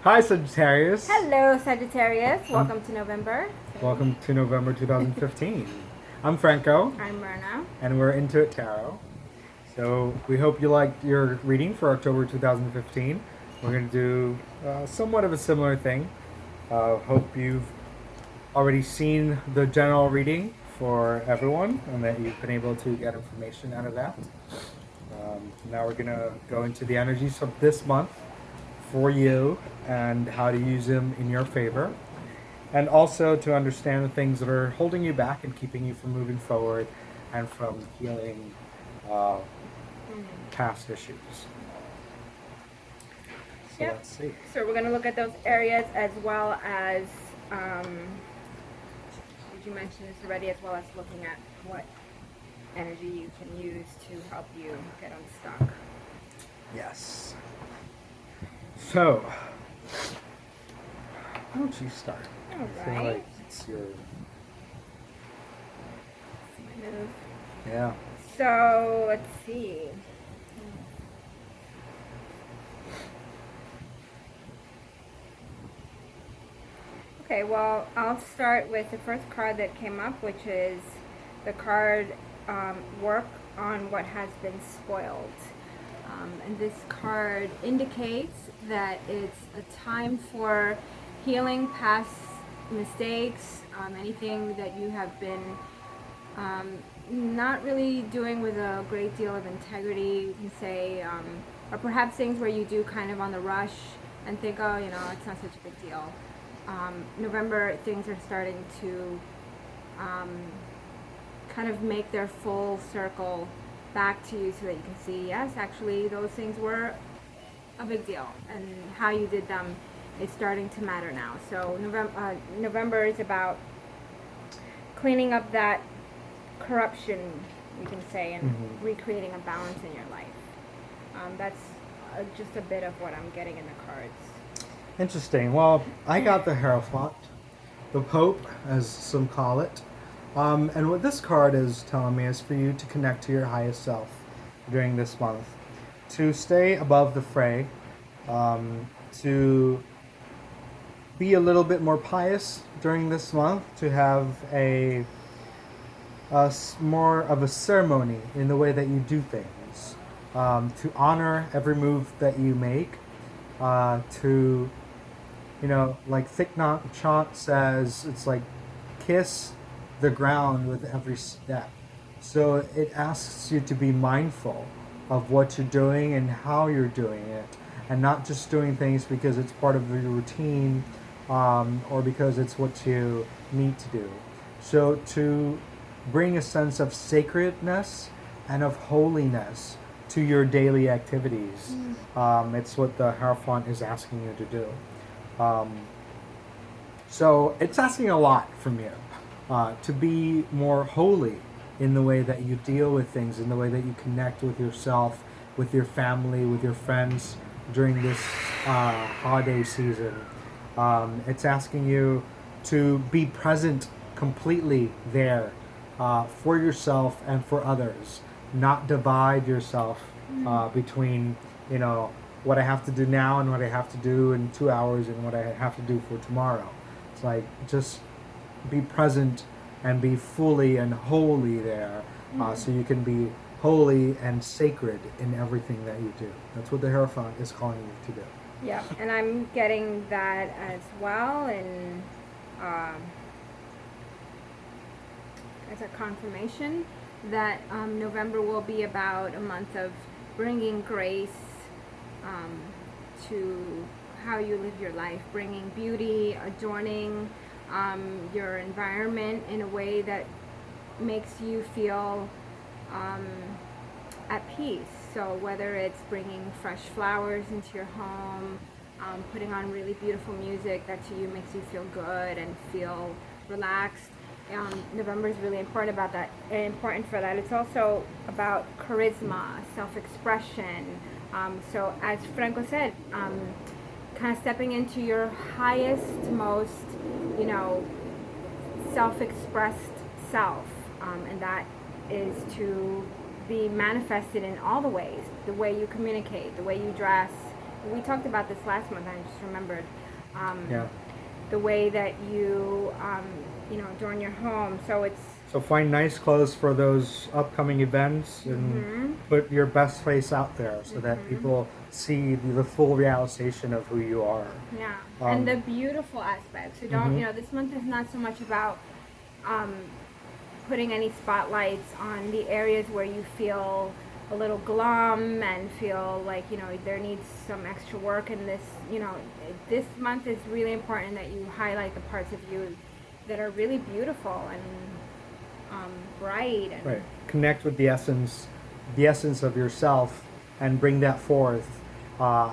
Hi, Sagittarius. Hello, Sagittarius. Welcome to November. Welcome to November 2015. I'm Franco, I'm Myrna. and we're Into It Tarot. So we hope you liked your reading for October 2015. We're going to do somewhat of a similar thing. Hope you've already seen the general reading for everyone and that you've been able to get information out of that. Now we're going to go into the energies of this month for you and how to use them in your favor, and also to understand the things that are holding you back and keeping you from moving forward and from healing uh, past issues. So Yep. let's see. So we're going to look at those areas as well as, did you mention this already, as well as looking at what energy you can use to help you get unstuck. Yes. So, why don't you start? All I feel right. like it's your. Move. Yeah. So let's see. Okay, well, I'll start with the first card that came up, which is the card Work on What Has Been Spoiled. And this card indicates that it's a time for healing past mistakes, anything that you have been not really doing with a great deal of integrity, you can say, or perhaps things where you do kind of on the rush and think, oh, it's not such a big deal. November, things are starting to kind of make their full circle back to you so that you can see, yes, actually, those things were a big deal, and how you did them is starting to matter now. So November is about cleaning up that corruption, you can say, and recreating a balance in your life. That's just a bit of what I'm getting in the cards. Interesting. Well, I got the Hierophant, the Pope, as some call it. And what this card is telling me is for you to connect to your highest self during this month, to stay above the fray, to be a little bit more pious during this month, to have more of a ceremony in the way that you do things, to honor every move that you make, to, like Thich Nhat Hanh says, it's like kiss the ground with every step. So it asks you to be mindful of what you're doing and how you're doing it, and not just doing things because it's part of your routine or because it's what you need to do. So to bring a sense of sacredness and of holiness to your daily activities. It's what the Hierophant is asking you to do. So it's asking a lot from you to be more holy in the way that you deal with things, in the way that you connect with yourself, with your family, with your friends during this holiday season. It's asking you to be present completely there for yourself and for others, not divide yourself between, what I have to do now and what I have to do in 2 hours and what I have to do for tomorrow. It's like just be present and be fully and wholly there so you can be holy and sacred in everything that you do. That's what the Hierophant is calling you to do. Yeah, and I'm getting that as well, and as a confirmation that November will be about a month of bringing grace to how you live your life, bringing beauty, adorning your environment in a way that makes you feel at peace. So whether it's bringing fresh flowers into your home, putting on really beautiful music that to you makes you feel good and feel relaxed. November is really important about that. Important for that. It's also about charisma, self-expression. So as Franco said, kind of stepping into your highest, most, self-expressed self, and that is to be manifested in all the ways: the way you communicate, the way you dress, we talked about this last month. I just remembered. Yeah. The way that you, adorn your home. So it's So find nice clothes for those upcoming events and put your best face out there so that people see the full realization of who you are. yeah, and Um, the beautiful aspects. So don't this month is not so much about um, putting any spotlights on the areas where you feel a little glum and feel like there needs some extra work in this. This month is really important that you highlight the parts of you that are really beautiful and bright and right. Connect with the essence of yourself, and bring that forth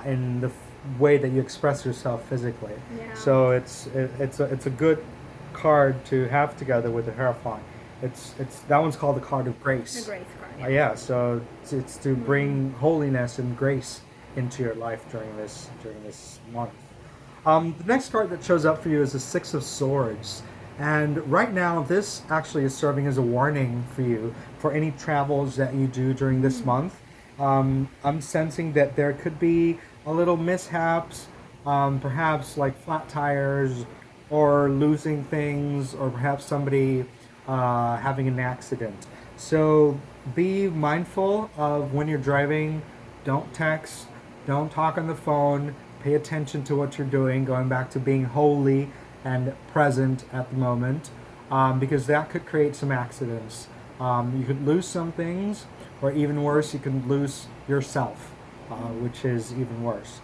in the way that you express yourself physically. yeah. So it's a good card to have together with the Hierophant. It's that one's called the card of The grace. grace card. Yeah, so it's to bring holiness and grace into your life during this month. The next card that shows up for you is the Six of Swords. And right now, this actually is serving as a warning for you for any travels that you do during this month. I'm sensing that there could be a little mishaps, perhaps like flat tires or losing things, or perhaps somebody having an accident. So be mindful of when you're driving. Don't text, don't talk on the phone, pay attention to what you're doing, going back to being holy and present at the moment, because that could create some accidents. You could lose some things, or even worse, you can lose yourself, which is even worse.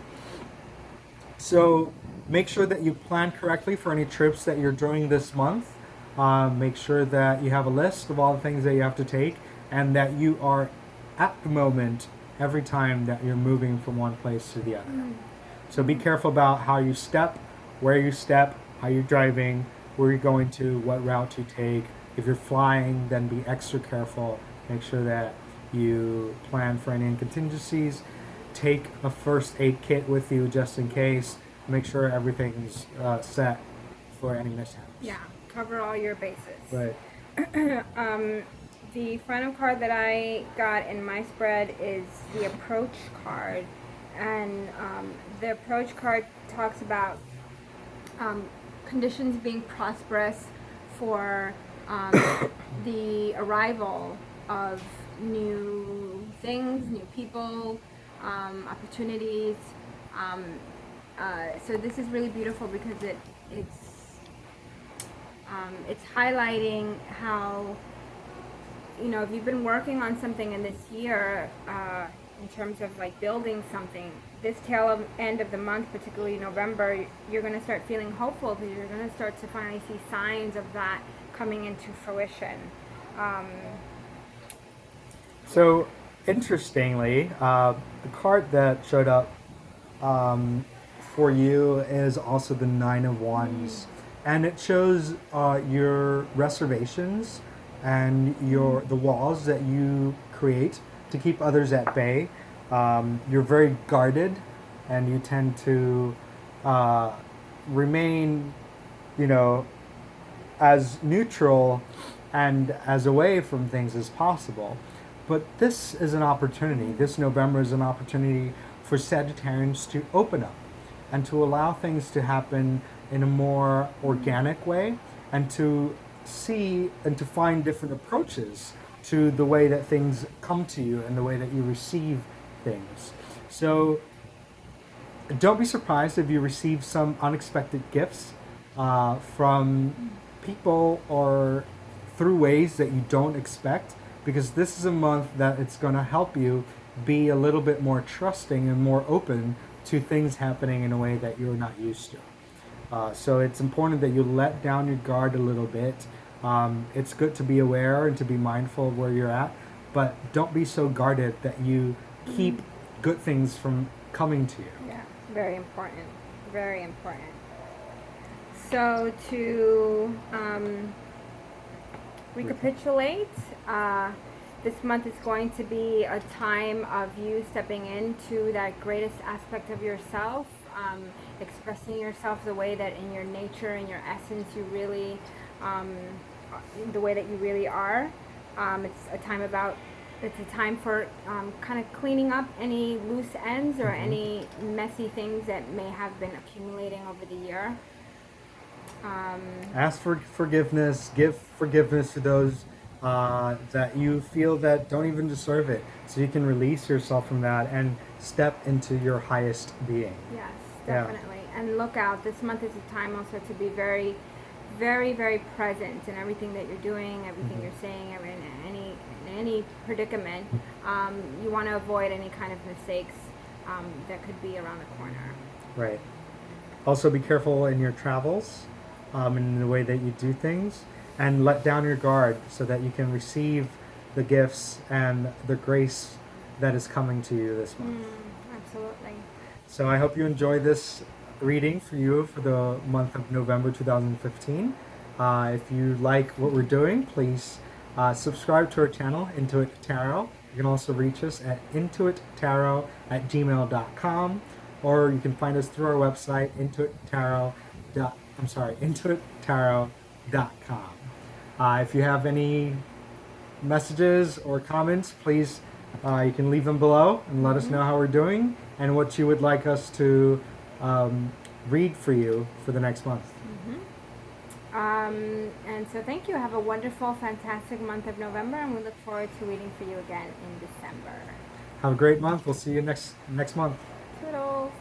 So make sure that you plan correctly for any trips that you're doing this month. Make sure that you have a list of all the things that you have to take, and that you are at the moment every time that you're moving from one place to the other. So be careful about how you step, where you step, how you're driving, where you're going to, what route you take. If you're flying, then be extra careful. Make sure that you plan for any contingencies. Take a first aid kit with you just in case. Make sure everything's set for any mishaps. Yeah, cover all your bases. Right. The final card that I got in my spread is the approach card. And the approach card talks about conditions being prosperous for the arrival of new things, new people, opportunities. So this is really beautiful because it's highlighting how, if you've been working on something in this year, in terms of like building something, this end of the month, particularly November, you're going to start feeling hopeful because you're going to start to finally see signs of that coming into fruition. So, interestingly, the card that showed up for you is also the Nine of Wands, and it shows your reservations and the walls that you create to keep others at bay. You're very guarded, and you tend to remain, as neutral and as away from things as possible. But this is an opportunity. This November is an opportunity for Sagittarians to open up and to allow things to happen in a more organic way, and to see and to find different approaches to the way that things come to you and the way that you receive things. So don't be surprised if you receive some unexpected gifts from people or through ways that you don't expect, because this is a month that it's going to help you be a little bit more trusting and more open to things happening in a way that you're not used to. So it's important that you let down your guard a little bit. It's good to be aware and to be mindful of where you're at, but don't be so guarded that you keep good things from coming to you. Yeah, very important. Very important. So to recapitulate, this month is going to be a time of you stepping into that greatest aspect of yourself, expressing yourself the way that in your nature, in your essence, you really, the way that you really are. It's a time about it's a time for kind of cleaning up any loose ends or any messy things that may have been accumulating over the year. Ask for forgiveness. Give forgiveness to those that you feel that don't even deserve it, so you can release yourself from that and step into your highest being. Yes, Yeah. definitely. And look out, this month is a time also to be very, very, very present in everything that you're doing, everything you're saying, in any predicament. You want to avoid any kind of mistakes that could be around the corner. Right. Also, be careful in your travels, in the way that you do things, and let down your guard so that you can receive the gifts and the grace that is coming to you this month. Absolutely. So I hope you enjoy this reading for you for the month of November 2015. If you like what we're doing, please subscribe to our channel, Intuit Tarot. You can also reach us at intuittarot@gmail.com, or you can find us through our website, intuittarot.com. If you have any messages or comments, please you can leave them below and let us know how we're doing and what you would like us to read for you for the next month. And so thank you. Have a wonderful, fantastic month of November, and we look forward to reading for you again in December. Have a great month. We'll see you next month. Toodles.